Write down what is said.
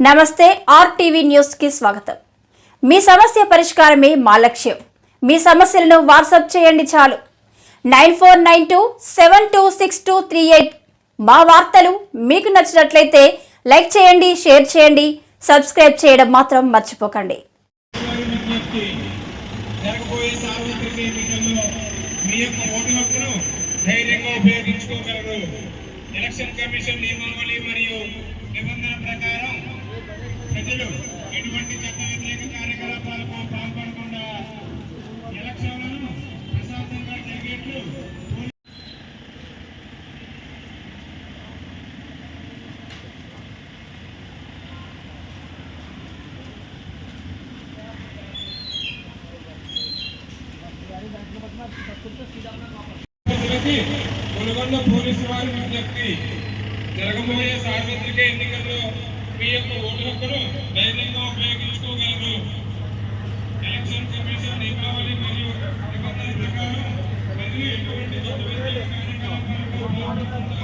నమస్తే RTV news కి స్వాగతం। మీ సమస్య పరిష్కారమే మా లక్ష్యం। మీ సమస్యలను వాట్సాప్ చేయండి చాలు 9492726238। మా వార్తలు మీకు నచ్చినట్లయితే లైక్ చేయండి, షేర్ చేయండి, సబ్స్క్రైబ్ చేయడం మాత్రం మర్చిపోకండి। ఎలక్షన్ కమిషన్ నియమావళి మరియు నిబంధనల ప్రకారం ప్రజలు ఎటువంటి చట్ట వ్యతిరేక కార్యకలాపాలకు పాల్పడకుండా ఎలక్షన్లను ప్రశాంతంగా జరిగేట్లు కొనుగొండ పోలీసు వారి విజ్ఞప్తి, జరగబోయే సార్వత్రిక ఎన్నికల్లో మీ యొక్క ఓటు హక్కును ధైర్యంగా ఉపయోగించుకోగలరు। ఎలక్షన్ కమిషన్ నియమావళి మరియు నిబంధనల ప్రకారం ప్రజలు ఎటువంటి చట్ట వ్యతిరేక కార్యకలాపాలకు పాల్పడకుండా